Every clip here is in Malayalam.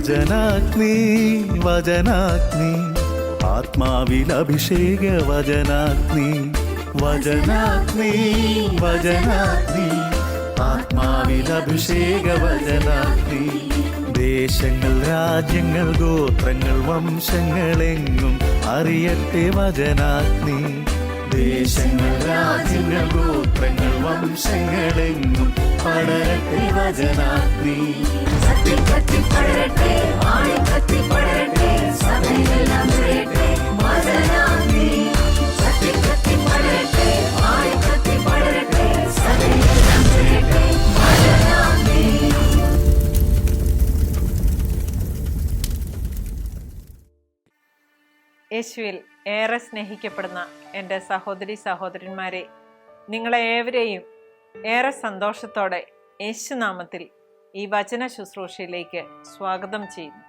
വചനാഗ്നി വചനാഗ്നി ആത്മാവിൽ അഭിഷേക വചനാഗ്നി വചനാഗ്നി വചനാഗ്നി ആത്മാവിൽ അഭിഷേക വചനാഗ്നി ദേശങ്ങൾ രാജ്യങ്ങൾ ഗോത്രങ്ങൾ വംശങ്ങളെങ്ങും അറിയട്ടെ വചനാഗ്നി ദേശങ്ങൾ രാജ്യങ്ങൾ ഗോത്രങ്ങൾ വംശങ്ങളെങ്ങും പടരട്ടെ വചനാഗ്നി യേശുവിൽ ഏറെ സ്നേഹിക്കപ്പെടുന്ന എൻ്റെ സഹോദരി സഹോദരന്മാരെ, നിങ്ങളെ ഏവരെയും ഏറെ സന്തോഷത്തോടെ യേശുനാമത്തിൽ ഈ വചന ശുശ്രൂഷയിലേക്ക് സ്വാഗതം ചെയ്യുന്നു.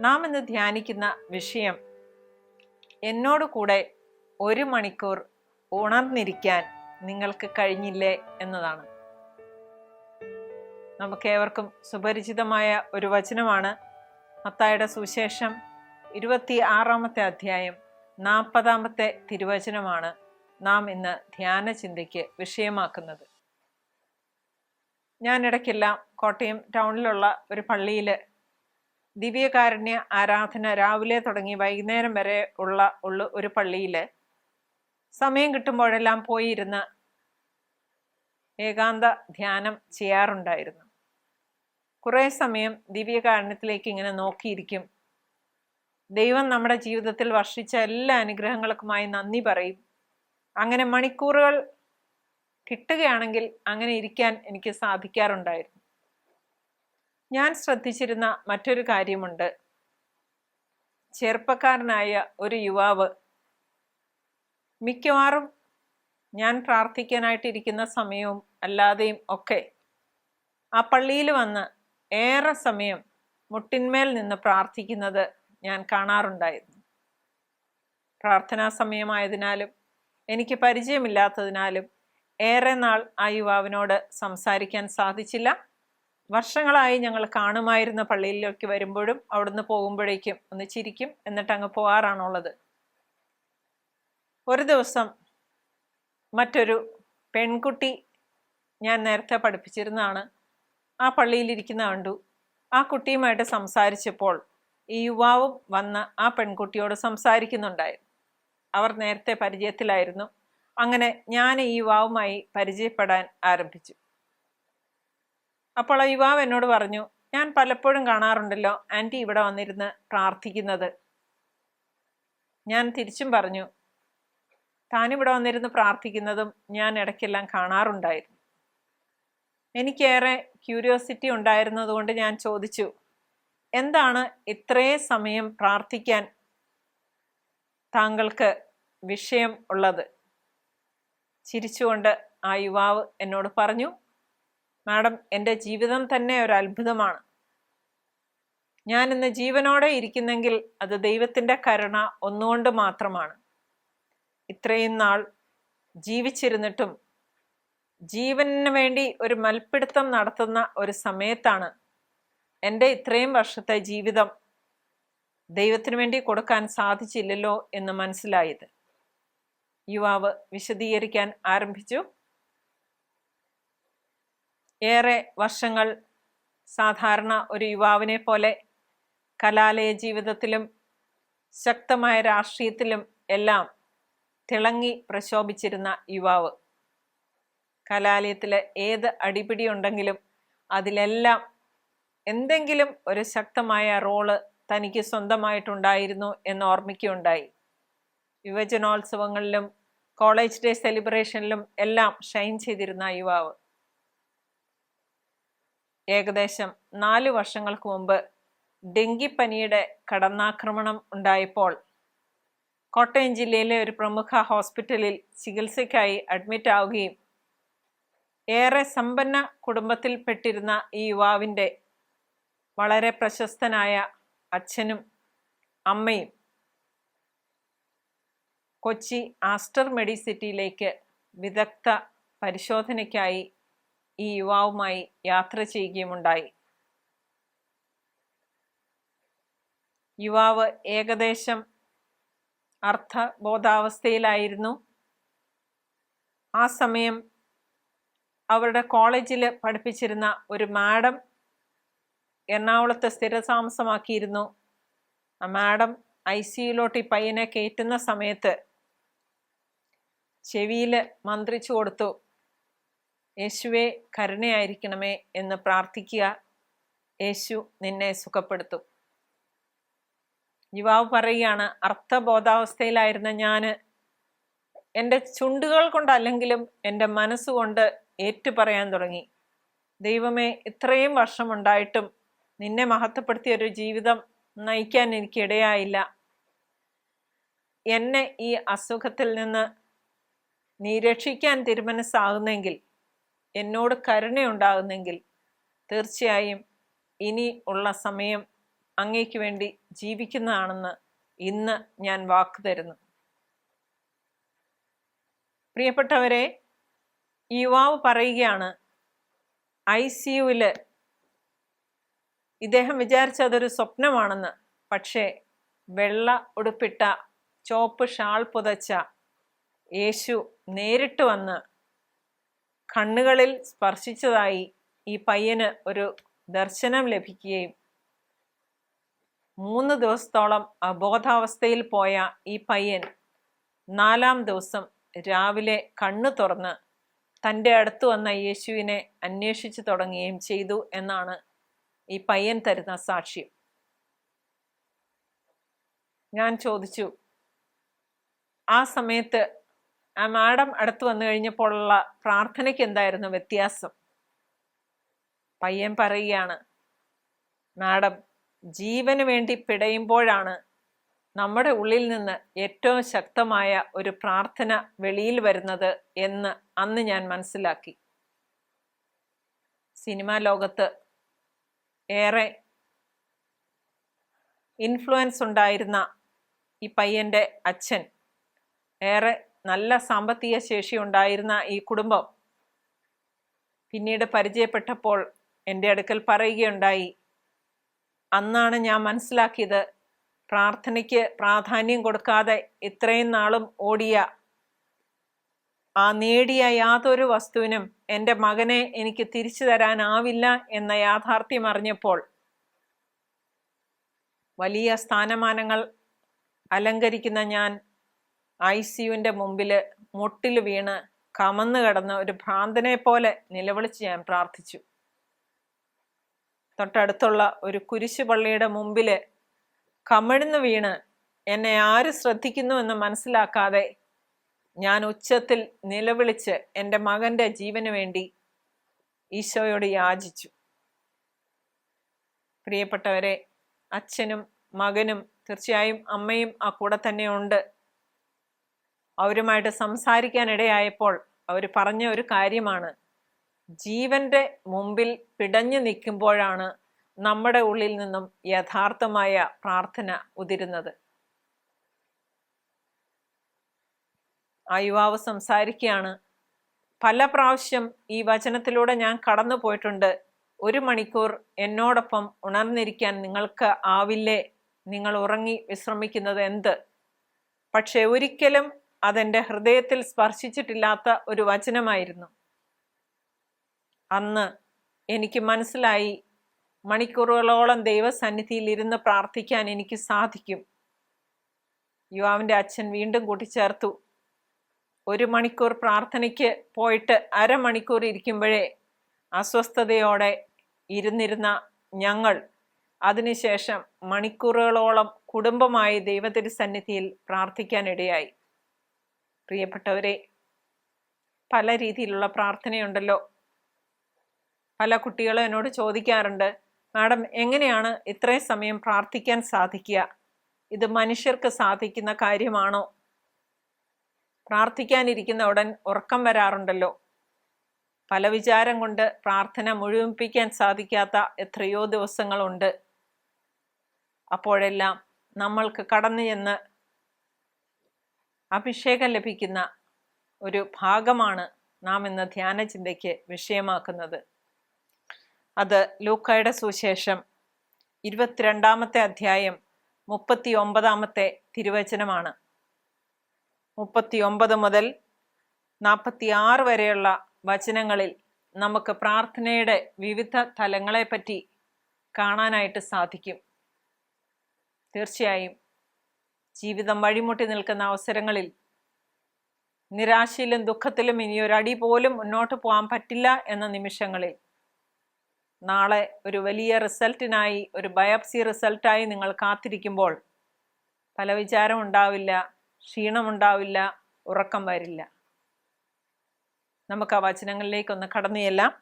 നാം ഇന്ന് ധ്യാനിക്കുന്ന വിഷയം, എന്നോട് കൂടെ 1 മണിക്കൂർ ഉണർന്നിരിക്കാൻ നിങ്ങൾക്ക് കഴിഞ്ഞില്ലേ എന്നതാണ്. നമുക്കേവർക്കും സുപരിചിതമായ ഒരു വചനമാണ്. മത്തായിയുടെ സുവിശേഷം 26-ാമത്തെ അധ്യായം 40-ാമത്തെ തിരുവചനമാണ് നാം ഇന്ന് ധ്യാന ചിന്തയ്ക്ക് വിഷയമാക്കുന്നത്. ഞാൻ ഇടയ്ക്കെല്ലാം കോട്ടയം ടൗണിലുള്ള ഒരു പള്ളിയിൽ ദിവ്യകാരുണ്യ ആരാധന രാവിലെ തുടങ്ങി വൈകുന്നേരം വരെ ഉള്ള ഒരു പള്ളിയിൽ സമയം കിട്ടുമ്പോഴെല്ലാം പോയിരുന്ന് ഏകാന്ത ധ്യാനം ചെയ്യാറുണ്ടായിരുന്നു. കുറേ സമയം ദിവ്യകാരുണ്യത്തിലേക്ക് ഇങ്ങനെ നോക്കിയിരിക്കും. ദൈവം നമ്മുടെ ജീവിതത്തിൽ വർഷിച്ച എല്ലാ അനുഗ്രഹങ്ങൾക്കുമായി നന്ദി പറയും. അങ്ങനെ മണിക്കൂറുകൾ കിട്ടുകയാണെങ്കിൽ അങ്ങനെ ഇരിക്കാൻ എനിക്ക് സാധിക്കാറുണ്ടായിരുന്നു. ഞാൻ ശ്രദ്ധിച്ചിരുന്ന മറ്റൊരു കാര്യമുണ്ട്. ചെറുപ്പക്കാരനായ ഒരു യുവാവ് മിക്കവാറും ഞാൻ പ്രാർത്ഥിക്കാനായിട്ടിരിക്കുന്ന സമയവും അല്ലാതെയും ഒക്കെ ആ പള്ളിയിൽ വന്ന് ഏറെ സമയം മുട്ടിന്മേൽ നിന്ന് പ്രാർത്ഥിക്കുന്നത് ഞാൻ കാണാറുണ്ടായിരുന്നു. പ്രാർത്ഥനാ സമയമായതിനാലും എനിക്ക് പരിചയമില്ലാത്തതിനാലും ഏറെ നാൾ ആ യുവാവിനോട് സംസാരിക്കാൻ സാധിച്ചില്ല. വർഷങ്ങളായി ഞങ്ങൾ കാണുമായിരുന്ന പള്ളിയിലേക്ക് വരുമ്പോഴും അവിടുന്ന് പോകുമ്പോഴേക്കും ഒന്ന് ചിരിക്കും, എന്നിട്ട് അങ്ങ് പോകാറാണുള്ളത്. ഒരു ദിവസം മറ്റൊരു പെൺകുട്ടി, ഞാൻ നേരത്തെ പഠിപ്പിച്ചിരുന്നതാണ്, ആ പള്ളിയിലിരിക്കുന്ന കണ്ടു. ആ കുട്ടിയുമായിട്ട് സംസാരിച്ചപ്പോൾ ഈ യുവാവും വന്ന് ആ പെൺകുട്ടിയോട് സംസാരിക്കുന്നുണ്ടായിരുന്നു. അവർ നേരത്തെ പരിചയത്തിലായിരുന്നു. അങ്ങനെ ഞാൻ ഈ യുവാവുമായി പരിചയപ്പെടാൻ ആരംഭിച്ചു. അപ്പോൾ ആ യുവാവ് എന്നോട് പറഞ്ഞു, ഞാൻ പലപ്പോഴും കാണാറുണ്ടല്ലോ ആൻറ്റി ഇവിടെ വന്നിരുന്ന് പ്രാർത്ഥിക്കുന്നത്. ഞാൻ തിരിച്ചും പറഞ്ഞു, താനിവിടെ വന്നിരുന്ന് പ്രാർത്ഥിക്കുന്നതും ഞാൻ ഇടയ്ക്കെല്ലാം കാണാറുണ്ടായിരുന്നു. എനിക്കേറെ ക്യൂരിയോസിറ്റി ഉണ്ടായിരുന്നതുകൊണ്ട് ഞാൻ ചോദിച്ചു, എന്താണ് ഇത്രയും സമയം പ്രാർത്ഥിക്കാൻ താങ്കൾക്ക് വിഷയം ഉള്ളത്? ചിരിച്ചുകൊണ്ട് ആ യുവാവ് എന്നോട് പറഞ്ഞു, മാഡം, എൻ്റെ ജീവിതം തന്നെ ഒരു അത്ഭുതമാണ്. ഞാൻ ഇന്ന് ജീവനോടെ ഇരിക്കുന്നെങ്കിൽ അത് ദൈവത്തിൻ്റെ കരുണ ഒന്നുകൊണ്ട് മാത്രമാണ്. ഇത്രയും നാൾ ജീവിച്ചിരുന്നിട്ടും ജീവന് വേണ്ടി ഒരു മൽപ്പിടുത്തം നടത്തുന്ന ഒരു സമയത്താണ് എൻ്റെ ഇത്രയും വർഷത്തെ ജീവിതം ദൈവത്തിന് വേണ്ടി കൊടുക്കാൻ സാധിച്ചില്ലല്ലോ എന്ന് മനസ്സിലായത്. യുവാവ് വിശദീകരിക്കാൻ ആരംഭിച്ചു. ഏറെ വർഷങ്ങൾ സാധാരണ ഒരു യുവാവിനെ പോലെ കലാലയ ജീവിതത്തിലും ശക്തമായ രാഷ്ട്രീയത്തിലും എല്ലാം തിളങ്ങി പ്രശോഭിച്ചിരുന്ന യുവാവ്. കലാലയത്തിൽ ഏത് അടിപിടി ഉണ്ടെങ്കിലും അതിലെല്ലാം എന്തെങ്കിലും ഒരു ശക്തമായ റോള് തനിക്ക് സ്വന്തമായിട്ടുണ്ടായിരുന്നു എന്ന് ഓർമ്മിക്കുകയുണ്ടായി. യുവജനോത്സവങ്ങളിലും കോളേജ് ഡേ സെലിബ്രേഷനിലും എല്ലാം ഷൈൻ ചെയ്തിരുന്ന യുവാവ്. ഏകദേശം 4 വർഷങ്ങൾക്ക് മുമ്പ് ഡെങ്കിപ്പനിയുടെ കടന്നാക്രമണം ഉണ്ടായപ്പോൾ കോട്ടയം ജില്ലയിലെ ഒരു പ്രമുഖ ഹോസ്പിറ്റലിൽ ചികിത്സയ്ക്കായി അഡ്മിറ്റ് ആവുകയും ഏറെ സമ്പന്ന കുടുംബത്തിൽപ്പെട്ടിരുന്ന ഈ യുവാവിൻ്റെ വളരെ പ്രശസ്തനായ അച്ഛനും അമ്മയും കൊച്ചി ആസ്റ്റർ മെഡിസിറ്റിയിലേക്ക് വിദഗ്ധ പരിശോധനയ്ക്കായി ഈ യുവാവുമായി യാത്ര ചെയ്യുകയുമുണ്ടായി. യുവാവ് ഏകദേശം അർത്ഥബോധാവസ്ഥയിലായിരുന്നു. ആ സമയം അവരുടെ കോളേജിൽ പഠിപ്പിച്ചിരുന്ന ഒരു മാഡം എറണാകുളത്ത് സ്ഥിരതാമസമാക്കിയിരുന്നു. ആ മാഡം ICUലോട്ട് ഈ പയ്യനെ കയറ്റുന്ന സമയത്ത് ചെവിയിൽ മന്ത്രിച്ചു കൊടുത്തു, യേശുവേ കരുണയായിരിക്കണമേ എന്ന് പ്രാർത്ഥിക്കുക, യേശു നിന്നെ സുഖപ്പെടുത്തും. യുവാവ് പറയുകയാണ്, അർത്ഥബോധാവസ്ഥയിലായിരുന്ന ഞാൻ എൻ്റെ ചുണ്ടുകൾ കൊണ്ടല്ലെങ്കിലും എൻ്റെ മനസ്സുകൊണ്ട് ഏറ്റുപറയാൻ തുടങ്ങി, ദൈവമേ ഇത്രയും വർഷമുണ്ടായിട്ടും നിന്നെ മഹത്വപ്പെടുത്തിയ ഒരു ജീവിതം നയിക്കാൻ എനിക്കിടയായില്ല. എന്നെ ഈ അസുഖത്തിൽ നിന്ന് നീ രക്ഷിക്കാൻ തിരുമനസ്സാകുന്നെങ്കിൽ, എന്നോട് കരുണയുണ്ടാകുന്നെങ്കിൽ തീർച്ചയായും ഇനി ഉള്ള സമയം അങ്ങേക്ക് വേണ്ടി ജീവിക്കുന്നതാണെന്ന് ഇന്ന് ഞാൻ വാക്ക് തരുന്നു. പ്രിയപ്പെട്ടവരെ, ഈ യുവാവ് പറയുകയാണ്, ICUവിൽ ഇദ്ദേഹം വിചാരിച്ചതൊരു സ്വപ്നമാണെന്ന്. പക്ഷേ വെള്ള ഉടുപ്പിട്ട ചോപ്പ് ഷാൾ പുതച്ച യേശു നേരിട്ട് വന്ന് കണ്ണുകളിൽ സ്പർശിച്ചതായി ഈ പയ്യന് ഒരു ദർശനം ലഭിക്കുകയും 3 ദിവസത്തോളം അബോധാവസ്ഥയിൽ പോയ ഈ പയ്യൻ 4-ാം ദിവസം രാവിലെ കണ്ണു തുറന്ന് തൻ്റെ അടുത്ത് വന്ന യേശുവിനെ അന്വേഷിച്ചു തുടങ്ങുകയും ചെയ്തു എന്നാണ് ഈ പയ്യൻ തരുന്ന സാക്ഷ്യം. ഞാൻ ചോദിച്ചു, ആ സമയത്ത് ആ മാഡം അടുത്ത് വന്നു കഴിഞ്ഞപ്പോഴുള്ള പ്രാർത്ഥനയ്ക്ക് എന്തായിരുന്നു വ്യത്യാസം? പയ്യൻ പറയുകയാണ്, മാഡം, ജീവന് വേണ്ടി പിടയുമ്പോഴാണ് നമ്മുടെ ഉള്ളിൽ നിന്ന് ഏറ്റവും ശക്തമായ ഒരു പ്രാർത്ഥന വെളിയിൽ വരുന്നത് എന്ന് അന്ന് ഞാൻ മനസ്സിലാക്കി. സിനിമാ ലോകത്ത് ഏറെ ഇൻഫ്ലുവൻസ് ഉണ്ടായിരുന്ന ഈ പയ്യൻ്റെ അച്ഛൻ, ഏറെ നല്ല സാമ്പത്തിക ശേഷി ഉണ്ടായിരുന്ന ഈ കുടുംബം പിന്നീട് പരിചയപ്പെട്ടപ്പോൾ എൻ്റെ അടുക്കൽ പറയുകയുണ്ടായി, അന്നാണ് ഞാൻ മനസ്സിലാക്കിയത്, പ്രാർത്ഥനയ്ക്ക് പ്രാധാന്യം കൊടുക്കാതെ ഇത്രയും നാളും ഓടിയ ആ നേടിയ യാതൊരു വസ്തുവിനും എൻ്റെ മകനെ എനിക്ക് തിരിച്ചു തരാനാവില്ല എന്ന യാഥാർത്ഥ്യം അറിഞ്ഞപ്പോൾ വലിയ സ്ഥാനമാനങ്ങൾ അലങ്കരിക്കുന്ന ഞാൻ ICUവിൻ്റെ മുമ്പിൽ മുട്ടിൽ വീണ് കമന്നു കിടന്ന് ഒരു ഭ്രാന്തനെ പോലെ നിലവിളിച്ച് ഞാൻ പ്രാർത്ഥിച്ചു. തൊട്ടടുത്തുള്ള ഒരു കുരിശുപള്ളിയുടെ മുമ്പിൽ കമിഴ്ന്നു വീണ് എന്നെ ആര് ശ്രദ്ധിക്കുന്നു എന്ന് മനസ്സിലാക്കാതെ ഞാൻ ഉച്ചത്തിൽ നിലവിളിച്ച് എൻ്റെ മകൻ്റെ ജീവന് വേണ്ടി ഈശോയോട് യാചിച്ചു. പ്രിയപ്പെട്ടവരെ, അച്ഛനും മകനും, തീർച്ചയായും അമ്മയും ആ കൂടെ തന്നെ ഉണ്ട്. അവരുമായിട്ട് സംസാരിക്കാനിടയായപ്പോൾ അവർ പറഞ്ഞ ഒരു കാര്യമാണ്, ജീവന്റെ മുമ്പിൽ പിടഞ്ഞു നിൽക്കുമ്പോഴാണ് നമ്മുടെ ഉള്ളിൽ നിന്നും യഥാർത്ഥമായ പ്രാർത്ഥന ഉതിരുന്നത്. ആ യുവാവ് സംസാരിക്കുകയാണ്, പല പ്രാവശ്യം ഈ വചനത്തിലൂടെ ഞാൻ കടന്നു പോയിട്ടുണ്ട്. 1 മണിക്കൂർ എന്നോടൊപ്പം ഉണർന്നിരിക്കാൻ നിങ്ങൾക്ക് ആവില്ലേ? നിങ്ങൾ ഉറങ്ങി വിശ്രമിക്കുന്നത് എന്ത്? പക്ഷെ ഒരിക്കലും അതെൻ്റെ ഹൃദയത്തിൽ സ്പർശിച്ചിട്ടില്ലാത്ത ഒരു വചനമായിരുന്നു. അന്ന് എനിക്ക് മനസ്സിലായി, മണിക്കൂറുകളോളം ദൈവസന്നിധിയിൽ ഇരുന്ന് പ്രാർത്ഥിക്കാൻ എനിക്ക് സാധിക്കും. യുവാവിൻ്റെ അച്ഛൻ വീണ്ടും കൂട്ടിച്ചേർത്തു, 1 മണിക്കൂർ പ്രാർത്ഥനയ്ക്ക് പോയിട്ട് അരമണിക്കൂർ ഇരിക്കുമ്പോഴേ അസ്വസ്ഥതയോടെ ഇരുന്നിരുന്ന ഞങ്ങൾ അതിനുശേഷം മണിക്കൂറുകളോളം കുടുംബമായി ദൈവത്തിരുസന്നിധിയിൽ പ്രാർത്ഥിക്കാനിടയായി. പ്രിയപ്പെട്ടവരെ, പല രീതിയിലുള്ള പ്രാർത്ഥനയുണ്ടല്ലോ. പല കുട്ടികളും എന്നോട് ചോദിക്കാറുണ്ട്, മാഡം എങ്ങനെയാണ് ഇത്രയും സമയം പ്രാർത്ഥിക്കാൻ സാധിക്കുക? ഇത് മനുഷ്യർക്ക് സാധിക്കുന്ന കാര്യമാണോ? പ്രാർത്ഥിക്കാനിരിക്കുന്ന ഉടൻ ഉറക്കം വരാറുണ്ടല്ലോ. പല വിചാരം കൊണ്ട് പ്രാർത്ഥന മുഴുമിപ്പിക്കാൻ സാധിക്കാത്ത എത്രയോ ദിവസങ്ങളുണ്ട്. അപ്പോഴെല്ലാം നമ്മൾക്ക് കടന്നു ചെന്ന് അഭിഷേകം ലഭിക്കുന്ന ഒരു ഭാഗമാണ് നാം ഇന്ന് ധ്യാന ചിന്തയ്ക്ക് വിഷയമാക്കുന്നത്. അത് ലൂക്കായുടെ സുവിശേഷം 22-ാമത്തെ അധ്യായം 39 തിരുവചനമാണ്. 39 മുതൽ 46 വരെയുള്ള വചനങ്ങളിൽ നമുക്ക് പ്രാർത്ഥനയുടെ വിവിധ തലങ്ങളെപ്പറ്റി കാണാനായിട്ട് സാധിക്കും. തീർച്ചയായും ജീവിതം വഴിമുട്ടി നിൽക്കുന്ന അവസരങ്ങളിൽ, നിരാശയിലും ദുഃഖത്തിലും ഇനിയൊരടി പോലും മുന്നോട്ട് പോകാൻ പറ്റില്ല എന്ന നിമിഷങ്ങളിൽ, നാളെ ഒരു വലിയ റിസൾട്ടിനായി, ഒരു ബയോപ്സി റിസൾട്ടായി നിങ്ങൾ കാത്തിരിക്കുമ്പോൾ പല വിചാരം ഉണ്ടാവില്ല, ക്ഷീണമുണ്ടാവില്ല, ഉറക്കം വരില്ല. നമുക്ക് ആ വചനങ്ങളിലേക്കൊന്ന് കടന്നു ചെല്ലാം.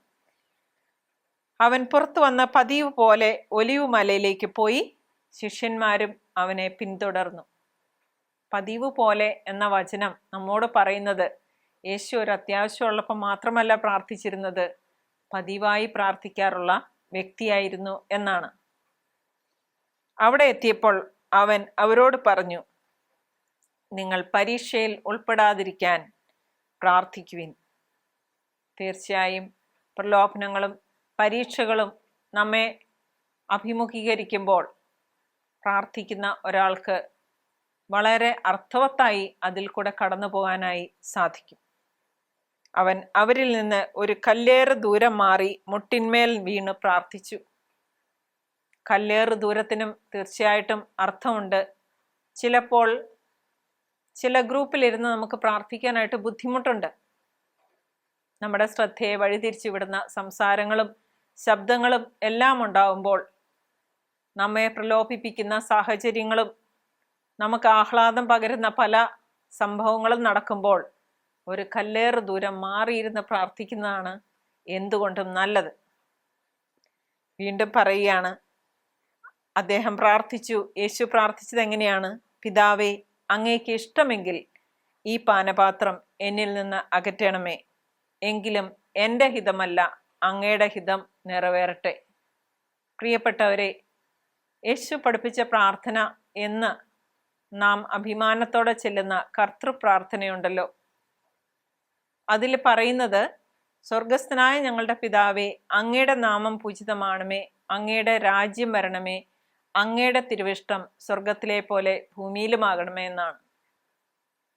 അവൻ പുറത്തു വന്ന പതിവ് പോലെ ഒലിവ് മലയിലേക്ക് പോയി, ശിഷ്യന്മാരും അവനെ പിന്തുടർന്നു. പതിവ് പോലെ എന്ന വചനം നമ്മോട് പറയുന്നത് യേശു ഒരു അത്യാവശ്യമുള്ളപ്പോൾ മാത്രമല്ല പ്രാർത്ഥിച്ചിരുന്നത്, പതിവായി പ്രാർത്ഥിക്കാറുള്ള വ്യക്തിയായിരുന്നു എന്നാണ്. അവിടെ എത്തിയപ്പോൾ അവൻ അവരോട് പറഞ്ഞു, നിങ്ങൾ പരീക്ഷയിൽ ഉൾപ്പെടാതിരിക്കാൻ പ്രാർത്ഥിക്കുവിൻ. തീർച്ചയായും പ്രലോഭനങ്ങളും പരീക്ഷകളും നമ്മെ അഭിമുഖീകരിക്കുമ്പോൾ പ്രാർത്ഥിക്കുന്ന ഒരാൾക്ക് വളരെ അർത്ഥവത്തായി അതിൽ കൂടെ കടന്നു പോകാനായി സാധിക്കും. അവൻ അവരിൽ നിന്ന് ഒരു കല്ലേറ് ദൂരം മാറി മുട്ടിന്മേൽ വീണ് പ്രാർത്ഥിച്ചു. കല്ലേറ് ദൂരത്തിനും തീർച്ചയായിട്ടും അർത്ഥമുണ്ട്. ചിലപ്പോൾ ചില ഗ്രൂപ്പിലിരുന്ന് നമുക്ക് പ്രാർത്ഥിക്കാനായിട്ട് ബുദ്ധിമുട്ടുണ്ട്. നമ്മുടെ ശ്രദ്ധയെ വഴിതിരിച്ചു വിടുന്ന സംസാരങ്ങളും ശബ്ദങ്ങളും എല്ലാം ഉണ്ടാവുമ്പോൾ, നമ്മെ പ്രലോഭിപ്പിക്കുന്ന സാഹചര്യങ്ങളും നമുക്ക് ആഹ്ലാദം പകരുന്ന പല സംഭവങ്ങളും നടക്കുമ്പോൾ ഒരു കല്ലേറ് ദൂരം മാറിയിരുന്ന് പ്രാർത്ഥിക്കുന്നതാണ് എന്തുകൊണ്ടും നല്ലത്. വീണ്ടും പറയുകയാണ്, അദ്ദേഹം പ്രാർത്ഥിച്ചു. യേശു പ്രാർത്ഥിച്ചത് എങ്ങനെയാണ്? പിതാവേ, അങ്ങേക്ക് ഇഷ്ടമെങ്കിൽ ഈ പാനപാത്രം എന്നിൽ നിന്ന് അകറ്റണമേ, എങ്കിലും എൻ്റെ ഹിതമല്ല അങ്ങയുടെ ഹിതം നിറവേറട്ടെ. പ്രിയപ്പെട്ടവരെ, യേശു പഠിപ്പിച്ച പ്രാർത്ഥന എന്ന് നാം അഭിമാനത്തോടെ ചെല്ലുന്ന കർത്തൃപ്രാർത്ഥനയുണ്ടല്ലോ, അതിൽ പറയുന്നത്, സ്വർഗസ്ഥനായ ഞങ്ങളുടെ പിതാവേ, അങ്ങയുടെ നാമം പൂജിതമാണമേ, അങ്ങയുടെ രാജ്യം വരണമേ, അങ്ങയുടെ തിരുവിഷ്ടം സ്വർഗത്തിലെ പോലെ ഭൂമിയിലുമാകണമേ എന്നാണ്.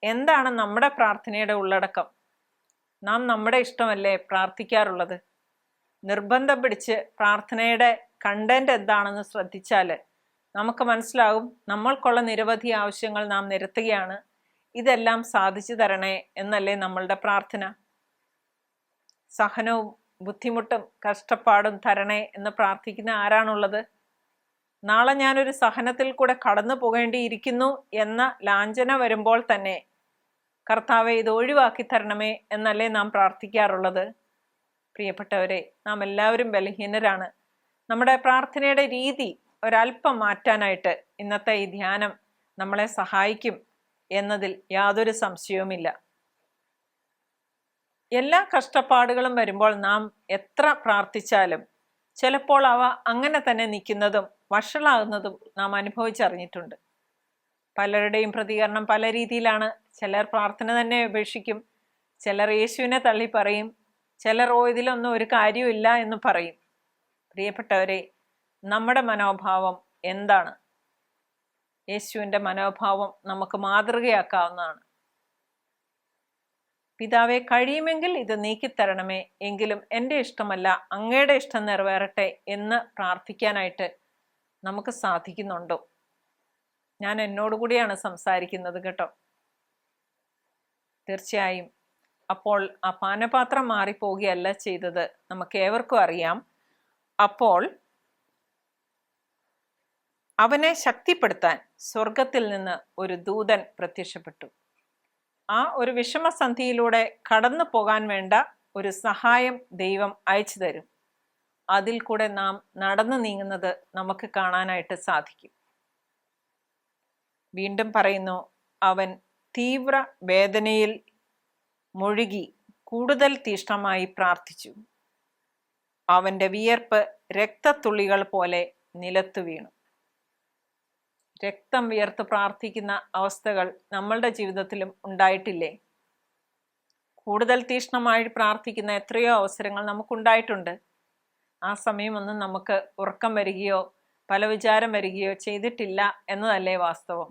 എന്താണ് നമ്മുടെ പ്രാർത്ഥനയുടെ ഉള്ളടക്കം? നാം നമ്മുടെ ഇഷ്ടമല്ലേ പ്രാർത്ഥിക്കാറുള്ളത്? നിർബന്ധം പിടിച്ച് പ്രാർത്ഥനയുടെ കണ്ടന്റ് എന്താണെന്ന് ശ്രദ്ധിച്ചാൽ നമുക്ക് മനസ്സിലാകും, നമ്മൾക്കുള്ള നിരവധി ആവശ്യങ്ങൾ നാം നിരത്തുകയാണ്, ഇതെല്ലാം സാധിച്ചു തരണേ എന്നല്ലേ നമ്മളുടെ പ്രാർത്ഥന. സഹനവും ബുദ്ധിമുട്ടും കഷ്ടപ്പാടും തരണേ എന്ന് പ്രാർത്ഥിക്കുന്ന ആരാണുള്ളത്? നാളെ ഞാനൊരു സഹനത്തിൽ കൂടെ കടന്നു പോകേണ്ടിയിരിക്കുന്നു എന്ന ലാഞ്ചന വരുമ്പോൾ തന്നെ, കർത്താവെ ഇത് ഒഴിവാക്കി തരണമേ എന്നല്ലേ നാം പ്രാർത്ഥിക്കാറുള്ളത്. പ്രിയപ്പെട്ടവരെ, നാം എല്ലാവരും ബലഹീനരാണ്. നമ്മുടെ പ്രാർത്ഥനയുടെ രീതി ഒരല്പം മാറ്റാനായിട്ട് ഇന്നത്തെ ഈ ധ്യാനം നമ്മളെ സഹായിക്കും എന്നതിൽ യാതൊരു സംശയവുമില്ല. എല്ലാ കഷ്ടപ്പാടുകളും വരുമ്പോൾ നാം എത്ര പ്രാർത്ഥിച്ചാലും ചിലപ്പോൾ അവ അങ്ങനെ തന്നെ നിൽക്കുന്നതും വഷളാകുന്നതും നാം അനുഭവിച്ചറിഞ്ഞിട്ടുണ്ട്. പലരുടെയും പ്രതികരണം പല രീതിയിലാണ്. ചിലർ പ്രാർത്ഥന തന്നെ ഉപേക്ഷിക്കും, ചിലർ യേശുവിനെ തള്ളി പറയും, ചിലർ ഇതിലൊന്നും ഒരു കാര്യമില്ല എന്ന് പറയും. പ്രിയപ്പെട്ടവരെ, നമ്മുടെ മനോഭാവം എന്താണ്? യേശുവിൻ്റെ മനോഭാവം നമുക്ക് മാതൃകയാക്കാവുന്നതാണ്. പിതാവെ, കഴിയുമെങ്കിൽ ഇത് നീക്കിത്തരണമേ, എങ്കിലും എൻ്റെ ഇഷ്ടമല്ല അങ്ങയുടെ ഇഷ്ടം നിറവേറട്ടെ എന്ന് പ്രാർത്ഥിക്കാനായിട്ട് നമുക്ക് സാധിക്കുന്നുണ്ടോ? ഞാൻ എന്നോടുകൂടിയാണ് സംസാരിക്കുന്നത് കേട്ടോ. തീർച്ചയായും അപ്പോൾ ആ പാനപാത്രം മാറിപ്പോവുകയല്ല ചെയ്തത്, നമുക്ക് ഏവർക്കും അറിയാം. അപ്പോൾ അവനെ ശക്തിപ്പെടുത്താൻ സ്വർഗത്തിൽ നിന്ന് ഒരു ദൂതൻ പ്രത്യക്ഷപ്പെട്ടു. ആ ഒരു വിഷമസന്ധിയിലൂടെ കടന്നു പോകാൻ വേണ്ട ഒരു സഹായം ദൈവം അയച്ചു തരും. അതിൽ കൂടെ നാം നടന്നു നീങ്ങുന്നത് നമുക്ക് കാണാനായിട്ട് സാധിക്കും. വീണ്ടും പറയുന്നു, അവൻ തീവ്ര വേദനയിൽ മുഴുകി കൂടുതൽ തീഷ്ണമായി പ്രാർത്ഥിച്ചു. അവൻ്റെ വിയർപ്പ് രക്തത്തുള്ളികൾ പോലെ നിലത്തു വീണു. രക്തം വിയർത്ത് പ്രാർത്ഥിക്കുന്ന അവസ്ഥകൾ നമ്മളുടെ ജീവിതത്തിലും ഉണ്ടായിട്ടില്ലേ? കൂടുതൽ തീഷ്ണമായി പ്രാർത്ഥിക്കുന്ന എത്രയോ അവസരങ്ങൾ നമുക്കുണ്ടായിട്ടുണ്ട്. ആ സമയമൊന്നും നമുക്ക് ഉറക്കം വരികയോ പല വിചാരം വരികയോ ചെയ്തിട്ടില്ല എന്നതല്ലേ വാസ്തവം.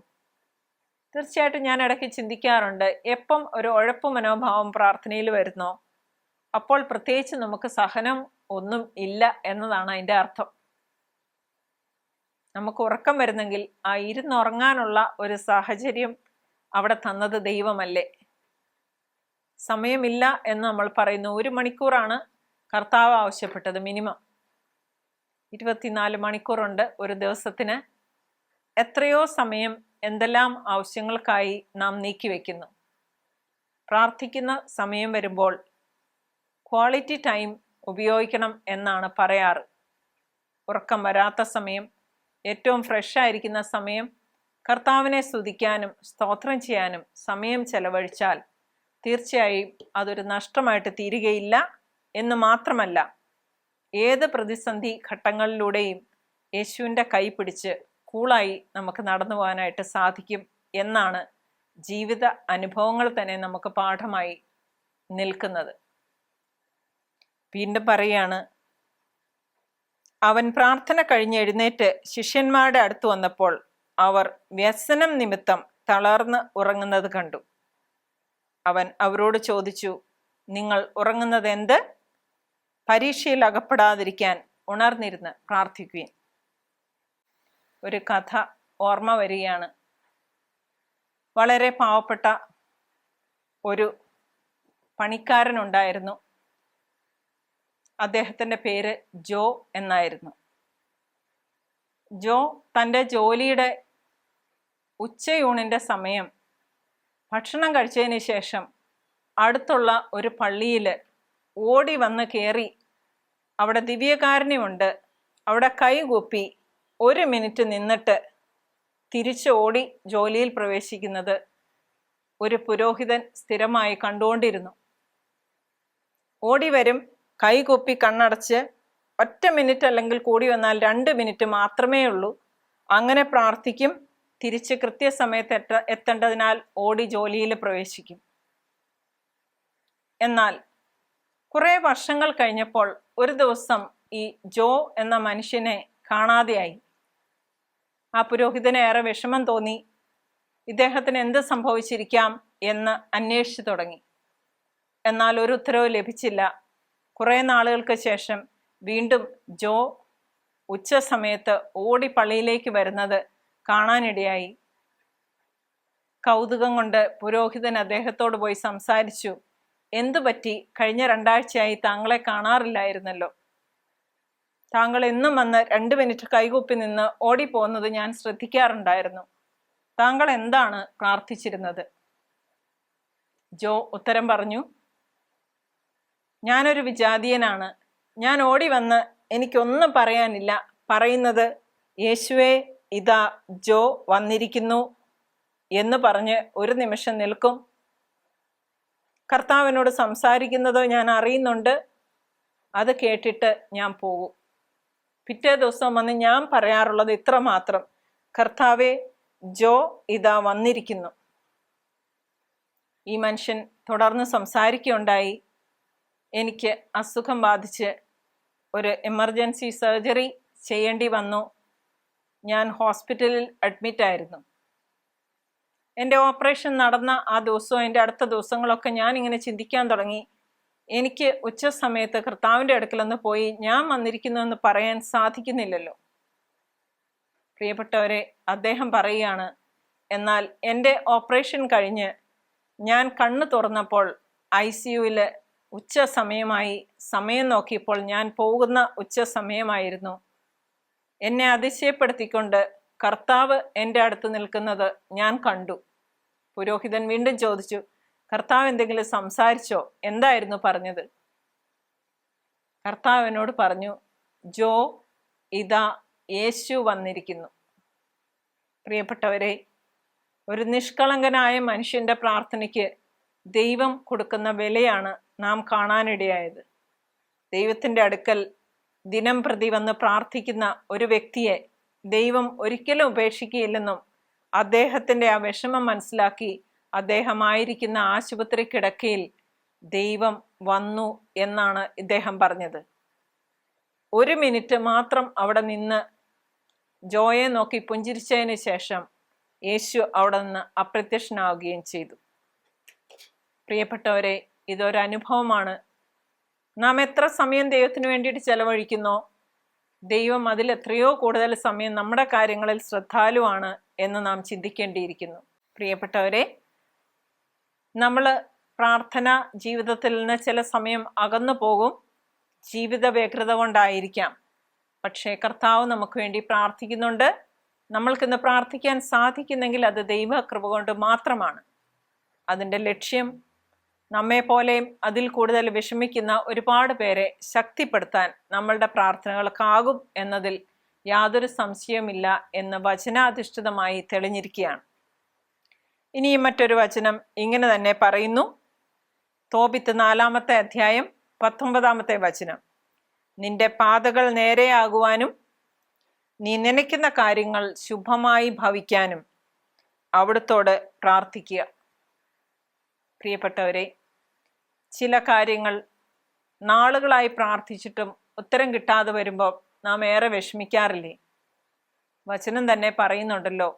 തീർച്ചയായിട്ടും ഞാൻ ഇടയ്ക്ക് ചിന്തിക്കാറുണ്ട്, എപ്പം ഒരു ഉഴപ്പ് മനോഭാവം പ്രാർത്ഥനയിൽ വരുന്നോ അപ്പോൾ പ്രത്യേകിച്ച് നമുക്ക് സഹനം ഒന്നും ഇല്ല എന്നതാണ് അതിൻ്റെ അർത്ഥം. നമുക്ക് ഉറക്കം വരുന്നെങ്കിൽ ആ ഇരുന്നുറങ്ങാനുള്ള ഒരു സാഹചര്യം അവിടെ തന്നത് ദൈവമല്ലേ? സമയമില്ല എന്ന് നമ്മൾ പറയുന്നു. 1 മണിക്കൂറാണ് കർത്താവ് ആവശ്യപ്പെട്ടത് മിനിമം. 24 മണിക്കൂറുണ്ട് ഒരു ദിവസത്തിന്. എത്രയോ സമയം എന്തെല്ലാം ആവശ്യങ്ങൾക്കായി നാം നീക്കിവെക്കുന്നു. പ്രാർത്ഥിക്കുന്ന സമയം വരുമ്പോൾ ക്വാളിറ്റി ടൈം ഉപയോഗിക്കണം എന്നാണ് പറയാറ്. ഉറക്കം വരാത്ത സമയം, ഏറ്റവും ഫ്രഷ് ആയിരിക്കുന്ന സമയം കർത്താവിനെ സ്തുതിക്കാനും സ്തോത്രം ചെയ്യാനും സമയം ചെലവഴിച്ചാൽ തീർച്ചയായും അതൊരു നഷ്ടമായിട്ട് തീരുകയില്ല എന്ന് മാത്രമല്ല, ഏത് പ്രതിസന്ധി ഘട്ടങ്ങളിലൂടെയും യേശുവിൻ്റെ കൈ പിടിച്ച് കൂളായി നമുക്ക് നടന്നു പോകാനായിട്ട് സാധിക്കും എന്നാണ് ജീവിത അനുഭവങ്ങൾ തന്നെ നമുക്ക് പാഠമായി നിൽക്കുന്നത്. വീണ്ടും പറയാണ്, അവൻ പ്രാർത്ഥന കഴിഞ്ഞ് എഴുന്നേറ്റ് ശിഷ്യന്മാരുടെ അടുത്ത് വന്നപ്പോൾ അവർ വ്യസനം നിമിത്തം തളർന്ന് ഉറങ്ങുന്നത് കണ്ടു. അവൻ അവരോട് ചോദിച്ചു, നിങ്ങൾ ഉറങ്ങുന്നത് എന്ത്? പരീക്ഷയിൽ അകപ്പെടാതിരിക്കാൻ ഉണർന്നിരുന്ന് പ്രാർത്ഥിക്കുവിൻ. ഒരു കഥ ഓർമ്മ വരികയാണ്. വളരെ പാവപ്പെട്ട ഒരു പണിക്കാരനുണ്ടായിരുന്നു. അദ്ദേഹത്തിൻ്റെ പേര് ജോ എന്നായിരുന്നു. ജോ തൻ്റെ ജോലിയുടെ ഉച്ചയൂണിൻ്റെ സമയം ഭക്ഷണം കഴിച്ചതിന് ശേഷം അടുത്തുള്ള ഒരു പള്ളിയിൽ ഓടി വന്ന് കയറി, അവിടെ ദിവ്യകാരുണ്യമുണ്ട്, അവിടെ കൈകൂപ്പി 1 മിനിറ്റ് നിന്നിട്ട് തിരിച്ച് ഓടി ജോലിയിൽ പ്രവേശിക്കുന്നത് ഒരു പുരോഹിതൻ സ്ഥിരമായി കണ്ടുകൊണ്ടിരുന്നു. ഓടി വരും, കൈകൂപ്പി കണ്ണടച്ച് 1 മിനിറ്റ് അല്ലെങ്കിൽ കൂടി വന്നാൽ 2 മിനിറ്റ് മാത്രമേ ഉള്ളൂ. അങ്ങനെ പ്രാർത്ഥിക്കും, തിരിച്ച് കൃത്യസമയത്ത് എത്തേണ്ടതിനാൽ ഓടി ജോലിയിൽ പ്രവേശിക്കും. എന്നാൽ കുറേ വർഷങ്ങൾ കഴിഞ്ഞപ്പോൾ ഒരു ദിവസം ഈ ജോ എന്ന മനുഷ്യനെ കാണാതെയായി. ആ പുരോഹിതന് ഏറെ വിഷമം തോന്നി. ഇദ്ദേഹത്തിന് എന്ത് സംഭവിച്ചിരിക്കാം എന്ന് അന്വേഷിച്ചു തുടങ്ങി. എന്നാൽ ഒരു ഉത്തരവ് ലഭിച്ചില്ല. കുറേ നാളുകൾക്ക് ശേഷം വീണ്ടും ജോ ഉച്ച സമയത്ത് ഓടി പള്ളിയിലേക്ക് വരുന്നത് കാണാനിടയായി. കൗതുകം കൊണ്ട് പുരോഹിതൻ അദ്ദേഹത്തോട് പോയി സംസാരിച്ചു. എന്തു പറ്റി? കഴിഞ്ഞ 2 ആഴ്ചയായി താങ്കളെ കാണാറില്ലായിരുന്നല്ലോ. താങ്കൾ എന്നും വന്ന് 2 മിനിറ്റ് കൈകൂപ്പി നിന്ന് ഓടിപ്പോകുന്നത് ഞാൻ ശ്രദ്ധിക്കാറുണ്ടായിരുന്നു. താങ്കൾ എന്താണ് പ്രാർത്ഥിച്ചിരുന്നത്? ജോ ഉത്തരം പറഞ്ഞു, ഞാനൊരു വിജാതീയനാണ്. ഞാൻ ഓടി വന്ന് എനിക്കൊന്നും പറയാനില്ല. പറയുന്നത് യേശുവേ ഇതാ ജോ വന്നിരിക്കുന്നു എന്ന് പറഞ്ഞ് 1 നിമിഷം നിൽക്കും. കർത്താവിനോട് സംസാരിക്കുന്നത് ഞാൻ അറിയുന്നുണ്ട്. അത് കേട്ടിട്ട് ഞാൻ പോകും. പിറ്റേ ദിവസം വന്ന് ഞാൻ പറയാറുള്ളത് ഇത്ര മാത്രം, കർത്താവേ ജോ ഇതാ വന്നിരിക്കുന്നു. ഈ മനുഷ്യൻ തുടർന്ന് സംസാരിക്കുകയുണ്ടായി. എനിക്ക് അസുഖം ബാധിച്ച് ഒരു എമർജൻസി സർജറി ചെയ്യേണ്ടി വന്നു. ഞാൻ ഹോസ്പിറ്റലിൽ അഡ്മിറ്റായിരുന്നു. എൻ്റെ ഓപ്പറേഷൻ നടന്ന ആ ദിവസവും എൻ്റെ അടുത്ത ദിവസങ്ങളൊക്കെ ഞാൻ ഇങ്ങനെ ചിന്തിക്കാൻ തുടങ്ങി, എനിക്ക് ഉച്ച സമയത്ത് കർത്താവിൻ്റെ അടുക്കലൊന്ന് പോയി ഞാൻ വന്നിരിക്കുന്നു എന്ന് പറയാൻ സാധിക്കുന്നില്ലല്ലോ. പ്രിയപ്പെട്ടവരെ, അദ്ദേഹം പറയുകയാണ്, എന്നാൽ എൻ്റെ ഓപ്പറേഷൻ കഴിഞ്ഞ് ഞാൻ കണ്ണ് തുറന്നപ്പോൾ ICUവിൽ ഉച്ച സമയമായി. സമയം നോക്കിയപ്പോൾ ഞാൻ പോകുന്ന ഉച്ച സമയമായിരുന്നു. എന്നെ അതിശയപ്പെടുത്തിക്കൊണ്ട് കർത്താവ് എൻ്റെ അടുത്ത് നിൽക്കുന്നത് ഞാൻ കണ്ടു. പുരോഹിതൻ വീണ്ടും ചോദിച്ചു, കർത്താവ് എന്തെങ്കിലും സംസാരിച്ചോ? എന്തായിരുന്നു പറഞ്ഞത്? കർത്താവ് എന്നോട് പറഞ്ഞു, ജോ ഇതാ യേശു വന്നിരിക്കുന്നു. പ്രിയപ്പെട്ടവരെ, ഒരു നിഷ്കളങ്കനായ മനുഷ്യൻ്റെ പ്രാർത്ഥനയ്ക്ക് ദൈവം കൊടുക്കുന്ന വിലയാണ് നാം കാണാനിടയായത്. ദൈവത്തിൻ്റെ അടുക്കൽ ദിനം പ്രതി വന്ന് പ്രാർത്ഥിക്കുന്ന ഒരു വ്യക്തിയെ ദൈവം ഒരിക്കലും ഉപേക്ഷിക്കുകയില്ലെന്നും അദ്ദേഹത്തിൻ്റെ ആ വിഷമം മനസ്സിലാക്കി അദ്ദേഹമായിരിക്കുന്ന ആശുപത്രി കിടക്കയിൽ ദൈവം വന്നു എന്നാണ് ഇദ്ദേഹം പറഞ്ഞത്. 1 മിനിറ്റ് മാത്രം അവിടെ നിന്ന് ജോയെ നോക്കി പുഞ്ചിരിച്ചതിന് ശേഷം യേശു അവിടെ നിന്ന് അപ്രത്യക്ഷനാവുകയും ചെയ്തു. പ്രിയപ്പെട്ടവരെ, ഇതൊരു അനുഭവമാണ്. നാം എത്ര സമയം ദൈവത്തിന് വേണ്ടിയിട്ട് ചെലവഴിക്കുന്നോ, ദൈവം അതിൽ എത്രയോ കൂടുതൽ സമയം നമ്മുടെ കാര്യങ്ങളിൽ ശ്രദ്ധാലുവാണ് എന്ന് നാം ചിന്തിക്കേണ്ടിയിരിക്കുന്നു. പ്രിയപ്പെട്ടവരെ, നമ്മൾ പ്രാർത്ഥന ജീവിതത്തിൽ നിന്ന് ചില സമയം അകന്നു പോകും. ജീവിത വ്യഗ്രത കൊണ്ടായിരിക്കാം. പക്ഷേ കർത്താവ് നമുക്ക് വേണ്ടി പ്രാർത്ഥിക്കുന്നുണ്ട്. നമ്മൾക്കിന്ന് പ്രാർത്ഥിക്കാൻ സാധിക്കുന്നെങ്കിൽ അത് ദൈവകൃപ കൊണ്ട് മാത്രമാണ്. അതിൻ്റെ ലക്ഷ്യം നമ്മെ പോലെയും അതിൽ കൂടുതൽ വിഷമിക്കുന്ന ഒരുപാട് പേരെ ശക്തിപ്പെടുത്താൻ നമ്മളുടെ പ്രാർത്ഥനകൾക്കാകും എന്നതിൽ യാതൊരു സംശയവുമില്ല എന്ന് വചനാധിഷ്ഠിതമായി തെളിഞ്ഞിരിക്കുകയാണ്. ഇനിയും മറ്റൊരു വചനം ഇങ്ങനെ തന്നെ പറയുന്നു. തോബിത്ത് 4-ാമത്തെ അധ്യായം 19-ാമത്തെ വചനം. നിന്റെ പാതകൾ നേരെയാകുവാനും നീ നനയ്ക്കുന്ന കാര്യങ്ങൾ ശുഭമായി ഭവിക്കാനും അവിടുത്തോട് പ്രാർത്ഥിക്കുക. പ്രിയപ്പെട്ടവരെ, ചില കാര്യങ്ങൾ നാളുകളായി പ്രാർത്ഥിച്ചിട്ടും ഉത്തരം കിട്ടാതെ വരുമ്പോൾ നാം ഏറെ വിഷമിക്കാറില്ലേ? വചനം തന്നെ പറയുന്നുണ്ടല്ലോ,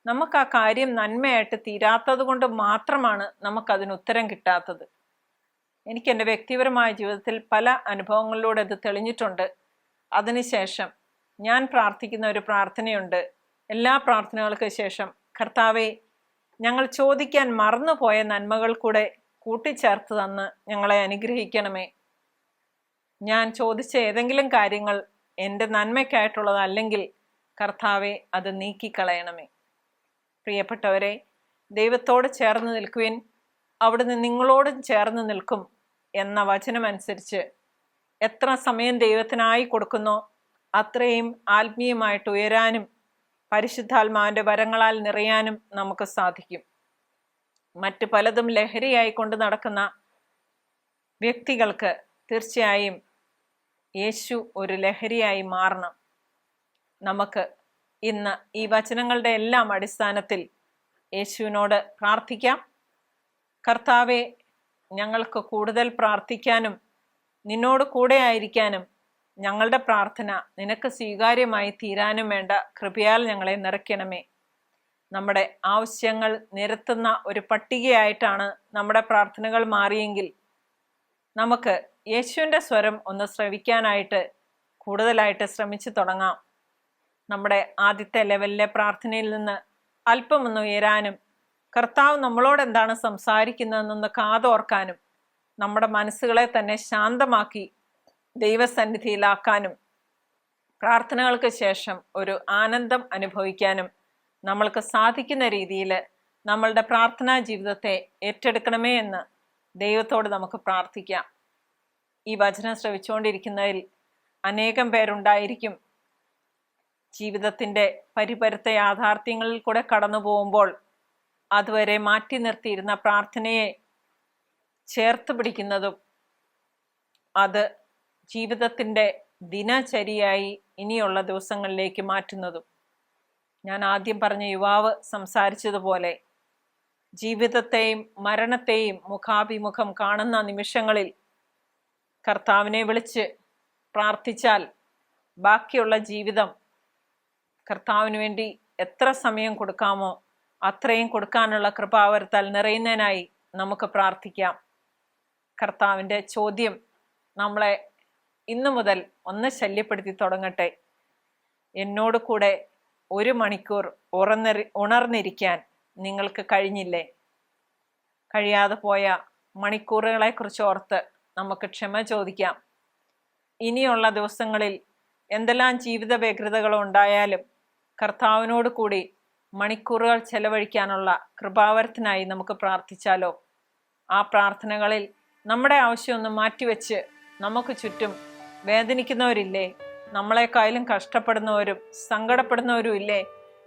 നമുക്ക് ആ കാര്യം നന്മയായിട്ട് തീരാത്തത് കൊണ്ട് മാത്രമാണ് നമുക്കതിന് ഉത്തരം കിട്ടാത്തത്. എനിക്ക് എൻ്റെ വ്യക്തിപരമായ ജീവിതത്തിൽ പല അനുഭവങ്ങളിലൂടെ അത് തെളിഞ്ഞിട്ടുണ്ട്. അതിനുശേഷം ഞാൻ പ്രാർത്ഥിക്കുന്ന ഒരു പ്രാർത്ഥനയുണ്ട്. എല്ലാ പ്രാർത്ഥനകൾക്ക് ശേഷം, കർത്താവെ, ഞങ്ങൾ ചോദിക്കാൻ മറന്നുപോയ നന്മകൾ കൂടെ കൂട്ടിച്ചേർത്ത് തന്ന് ഞങ്ങളെ അനുഗ്രഹിക്കണമേ. ഞാൻ ചോദിച്ച ഏതെങ്കിലും കാര്യങ്ങൾ എൻ്റെ നന്മയ്ക്കായിട്ടുള്ളതല്ലെങ്കിൽ കർത്താവെ, അത് നീക്കിക്കളയണമേ. പ്രിയപ്പെട്ടവരെ, ദൈവത്തോട് ചേർന്ന് നിൽക്കുവിൻ, അവിടുന്ന് നിങ്ങളോടും ചേർന്ന് നിൽക്കും എന്ന വചനമനുസരിച്ച് എത്ര സമയം ദൈവത്തിനായി കൊടുക്കുന്നോ അത്രയും ആത്മീയമായിട്ട് ഉയരാനും പരിശുദ്ധാത്മാവിൻ്റെ വരങ്ങളാൽ നിറയാനും നമുക്ക് സാധിക്കും. മറ്റു പലതും ലഹരിയായി കൊണ്ട് നടക്കുന്ന വ്യക്തികൾക്ക് തീർച്ചയായും യേശു ഒരു ലഹരിയായി മാറണം. നമുക്ക് ഇന്ന് ഈ വചനങ്ങളുടെ എല്ലാം അടിസ്ഥാനത്തിൽ യേശുവിനോട് പ്രാർത്ഥിക്കാം. കർത്താവെ, ഞങ്ങൾക്ക് കൂടുതൽ പ്രാർത്ഥിക്കാനും നിന്നോട് കൂടെ ആയിരിക്കാനും ഞങ്ങളുടെ പ്രാർത്ഥന നിനക്ക് സ്വീകാര്യമായി തീരാനും വേണ്ട കൃപയാൽ ഞങ്ങളെ നിറയ്ക്കണമേ. നമ്മുടെ ആവശ്യങ്ങൾ നിരത്തുന്ന ഒരു പട്ടികയായിട്ടാണ് നമ്മുടെ പ്രാർത്ഥനകൾ മാറിയെങ്കിൽ നമുക്ക് യേശുവിൻ്റെ സ്വരം ഒന്ന് ശ്രവിക്കാനായിട്ട് കൂടുതലായിട്ട് ശ്രമിച്ചു തുടങ്ങാം. നമ്മുടെ ആദ്യത്തെ ലെവലിലെ പ്രാർത്ഥനയിൽ നിന്ന് അല്പമൊന്ന് ഉയരാനും കർത്താവ് നമ്മളോട് എന്താണ് സംസാരിക്കുന്നതെന്നൊന്ന് കാതോർക്കാനും നമ്മുടെ മനസ്സുകളെ തന്നെ ശാന്തമാക്കി ദൈവസന്നിധിയിലാക്കാനും പ്രാർത്ഥനകൾക്ക് ശേഷം ഒരു ആനന്ദം അനുഭവിക്കാനും നമ്മൾക്ക് സാധിക്കുന്ന രീതിയിൽ നമ്മളുടെ പ്രാർത്ഥനാ ജീവിതത്തെ ഏറ്റെടുക്കണമേ എന്ന് ദൈവത്തോട് നമുക്ക് പ്രാർത്ഥിക്കാം. ഈ വചനം ശ്രവിച്ചുകൊണ്ടിരിക്കുന്നതിൽ അനേകം പേരുണ്ടായിരിക്കും ജീവിതത്തിൻ്റെ പരിപരുത്ത യാഥാർത്ഥ്യങ്ങളിൽ കൂടെ കടന്നു പോകുമ്പോൾ അതുവരെ മാറ്റി നിർത്തിയിരുന്ന പ്രാർത്ഥനയെ ചേർത്ത് പിടിക്കുന്നതും അത് ജീവിതത്തിൻ്റെ ദിനചര്യയായി ഇനിയുള്ള ദിവസങ്ങളിലേക്ക് മാറ്റുന്നതും. ഞാൻ ആദ്യം പറഞ്ഞ യുവാവ് സംസാരിച്ചതുപോലെ ജീവിതത്തെയും മരണത്തെയും മുഖാഭിമുഖം കാണുന്ന നിമിഷങ്ങളിൽ കർത്താവിനെ വിളിച്ച് പ്രാർത്ഥിച്ചാൽ ബാക്കിയുള്ള ജീവിതം കർത്താവിന് വേണ്ടി എത്ര സമയം കൊടുക്കാമോ അത്രയും കൊടുക്കാനുള്ള കൃപാവരത്താൽ നിറയുന്നതിനായി നമുക്ക് പ്രാർത്ഥിക്കാം. കർത്താവിൻ്റെ ചോദ്യം നമ്മളെ ഇന്നു മുതൽ ഒന്ന് ശല്യപ്പെടുത്തി തുടങ്ങട്ടെ. എന്നോട് കൂടെ 1 മണിക്കൂർ ഉണർന്നിരിക്കാൻ നിങ്ങൾക്ക് കഴിഞ്ഞില്ലേ? കഴിയാതെ പോയ മണിക്കൂറുകളെക്കുറിച്ച് ഓർത്ത് നമുക്ക് ക്ഷമ ചോദിക്കാം. ഇനിയുള്ള ദിവസങ്ങളിൽ എന്തെല്ലാം ജീവിത വ്യഗ്രതകൾ ഉണ്ടായാലും കർത്താവിനോട് കൂടി മണിക്കൂറുകൾ ചെലവഴിക്കാനുള്ള കൃപാവരത്തിനായി നമുക്ക് പ്രാർത്ഥിച്ചാലോ? ആ പ്രാർത്ഥനകളിൽ നമ്മുടെ ആവശ്യമൊന്ന് മാറ്റിവെച്ച് നമുക്ക് ചുറ്റും വേദനിക്കുന്നവരില്ലേ? നമ്മളെക്കാളും കഷ്ടപ്പെടുന്നവരും സങ്കടപ്പെടുന്നവരും ഇല്ലേ?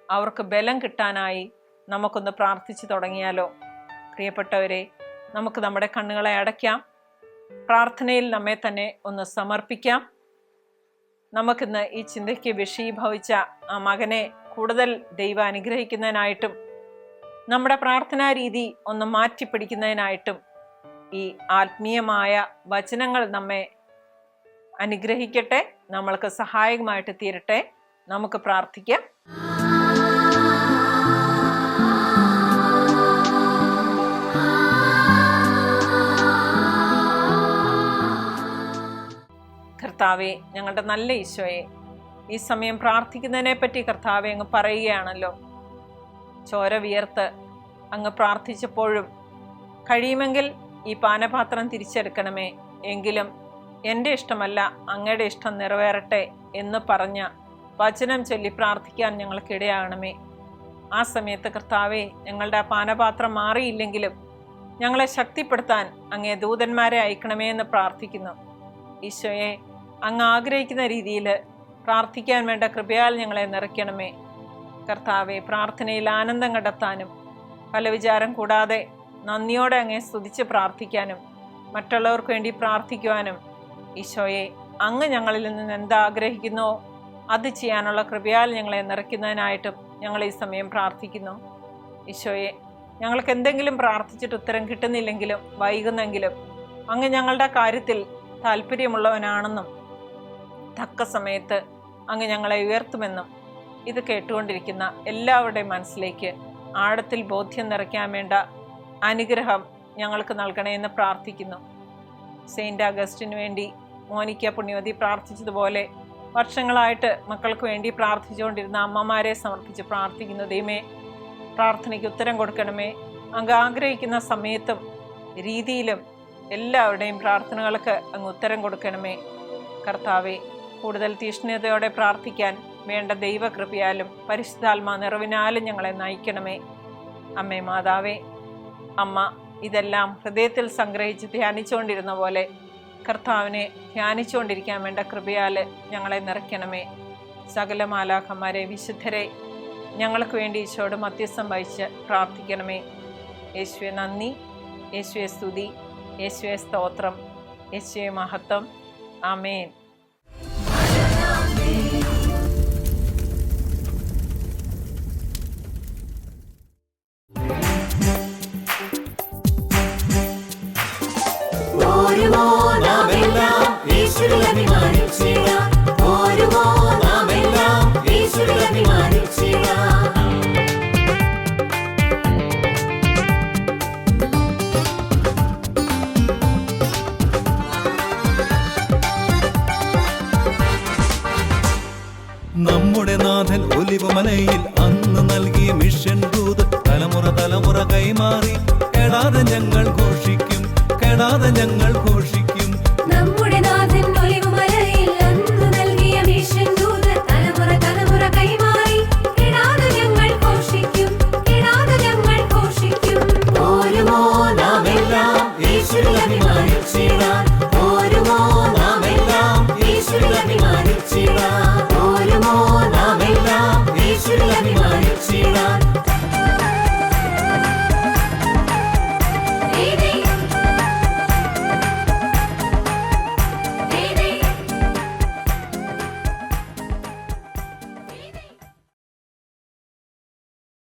അവർക്ക് ബലം കിട്ടാനായി നമുക്കൊന്ന് പ്രാർത്ഥിച്ചു തുടങ്ങിയാലോ? പ്രിയപ്പെട്ടവരെ, നമുക്ക് നമ്മുടെ കണ്ണുകളെ അടയ്ക്കാം. പ്രാർത്ഥനയിൽ നമ്മെ തന്നെ ഒന്ന് സമർപ്പിക്കാം. നമുക്കിന്ന് ഈ ചിന്തയ്ക്ക് വിഷയീഭവിച്ച ആ മകനെ കൂടുതൽ ദൈവം അനുഗ്രഹിക്കുന്നതിനായിട്ടും നമ്മുടെ പ്രാർത്ഥനാ രീതി ഒന്ന് മാറ്റിപ്പിടിക്കുന്നതിനായിട്ടും ഈ ആത്മീയമായ വചനങ്ങൾ നമ്മെ അനുഗ്രഹിക്കട്ടെ, നമ്മൾക്ക് സഹായകമായിട്ട് തീരട്ടെ. നമുക്ക് പ്രാർത്ഥിക്കാം. കർത്താവെ, ഞങ്ങളുടെ നല്ല ഈശോയെ, ഈ സമയം പ്രാർത്ഥിക്കുന്നതിനെ പറ്റി കർത്താവെ അങ്ങ് പറയുകയാണല്ലോ. ചോര വിയർത്ത് അങ്ങ് പ്രാർത്ഥിച്ചപ്പോഴും കഴിയുമെങ്കിൽ ഈ പാനപാത്രം തിരിച്ചെടുക്കണമേ, എങ്കിലും എൻ്റെ ഇഷ്ടമല്ല അങ്ങയുടെ ഇഷ്ടം നിറവേറട്ടെ എന്ന് പറഞ്ഞ വചനം ചൊല്ലി പ്രാർത്ഥിക്കാൻ ഞങ്ങൾക്കിടയാകണമേ. ആ സമയത്ത് കർത്താവെ, ഞങ്ങളുടെ ആ പാനപാത്രം മാറിയില്ലെങ്കിലും ഞങ്ങളെ ശക്തിപ്പെടുത്താൻ അങ്ങേ ദൂതന്മാരെ അയക്കണമേ എന്ന് പ്രാർത്ഥിക്കുന്നു. ഈശോയെ, അങ്ങ് ആഗ്രഹിക്കുന്ന രീതിയിൽ പ്രാർത്ഥിക്കാൻ വേണ്ട കൃപയാൽ ഞങ്ങളെ നിറയ്ക്കണമേ. കർത്താവെ, പ്രാർത്ഥനയിൽ ആനന്ദം കണ്ടെത്താനും പല വിചാരം കൂടാതെ നന്ദിയോടെ അങ്ങേ സ്തുതിച്ച് പ്രാർത്ഥിക്കാനും മറ്റുള്ളവർക്ക് വേണ്ടി പ്രാർത്ഥിക്കുവാനും ഈശോയെ, അങ്ങ് ഞങ്ങളിൽ നിന്ന് എന്താഗ്രഹിക്കുന്നോ അത് ചെയ്യാനുള്ള കൃപയാൽ ഞങ്ങളെ നിറയ്ക്കുന്നതിനായിട്ടും ഞങ്ങൾ ഈ സമയം പ്രാർത്ഥിക്കുന്നു. ഈശോയെ, ഞങ്ങൾക്ക് എന്തെങ്കിലും പ്രാർത്ഥിച്ചിട്ട് ഉത്തരം കിട്ടുന്നില്ലെങ്കിലും വൈകുന്നെങ്കിലും അങ്ങ് ഞങ്ങളുടെ കാര്യത്തിൽ താല്പര്യമുള്ളവനാണെന്നും തക്ക സമയത്ത് അങ്ങ് ഞങ്ങളെ ഉയർത്തുമെന്നും ഇത് കേട്ടുകൊണ്ടിരിക്കുന്ന എല്ലാവരുടെയും മനസ്സിലേക്ക് ആഴത്തിൽ ബോധ്യം നിറയ്ക്കാൻ വേണ്ട അനുഗ്രഹം ഞങ്ങൾക്ക് നൽകണേ എന്ന് പ്രാർത്ഥിക്കുന്നു. സെയിൻറ്റ് അഗസ്റ്റിന് വേണ്ടി മോനിക്ക പുണ്യവതി പ്രാർത്ഥിച്ചതുപോലെ വർഷങ്ങളായിട്ട് മക്കൾക്ക് വേണ്ടി പ്രാർത്ഥിച്ചുകൊണ്ടിരുന്ന അമ്മമാരെ സമർപ്പിച്ച് പ്രാർത്ഥിക്കുന്നു. ദൈവമേ, പ്രാർത്ഥനയ്ക്ക് ഉത്തരം കൊടുക്കണമേ. അങ്ങ് ആഗ്രഹിക്കുന്ന സമയത്തും രീതിയിലും എല്ലാവരുടെയും പ്രാർത്ഥനകൾക്ക് അങ്ങ് ഉത്തരം കൊടുക്കണമേ. കർത്താവെ, കൂടുതൽ തീഷ്ണതയോടെ പ്രാർത്ഥിക്കാൻ വേണ്ട ദൈവകൃപയാലും പരിശുദ്ധാത്മാ നിറവിനാലും ഞങ്ങളെ നയിക്കണമേ. അമ്മേ മാതാവേ, അമ്മ ഇതെല്ലാം ഹൃദയത്തിൽ സംഗ്രഹിച്ച് ധ്യാനിച്ചുകൊണ്ടിരുന്ന പോലെ കർത്താവിനെ ധ്യാനിച്ചുകൊണ്ടിരിക്കാൻ വേണ്ട കൃപയാൽ ഞങ്ങളെ നിറയ്ക്കണമേ. സകല മാലാഖമാരെ, വിശുദ്ധരെ ഞങ്ങൾക്ക് വേണ്ടി ഈശോയോട് മധ്യസ്ഥം വഹിച്ച് പ്രാർത്ഥിക്കണമേ. യേശുവെ നന്ദി, യേശുവെ സ്തുതി, യേശുവെ സ്തോത്രം, യേശുവെ മഹത്വം. ആമേൻ. നമ്മുടെ നാഥൻ ഒലിവുമലയിൽ അന്ന് നൽകിയ മിഷൻ ദൂത് തലമുറ തലമുറ കൈമാറി കെടാതെ ഞങ്ങൾ ഘോഷിക്കും, കെടാതെ ഞങ്ങൾ ഘോഷിക്കും. നമ്മുടെ നാഥൻ ഒലിവുമലയിൽ അന്ന് നൽകിയ മിഷൻ ദൂത് തലമുറ തലമുറ കൈമാറി കെടാതെ ഞങ്ങൾ ഘോഷിക്കും, കെടാതെ ഞങ്ങൾ ഘോഷിക്കും. ഓരുമോ നാമെല്ലാം യേശുവിൽ അഭിമാനിച്ചിടാം, ഓരുമോ നാമെല്ലാം യേശുവിൽ അഭിമാനിച്ചിടാം, ഓരുമോ നാമെല്ലാം യേശുവിൽ അഭിമാനിച്ചിടാം.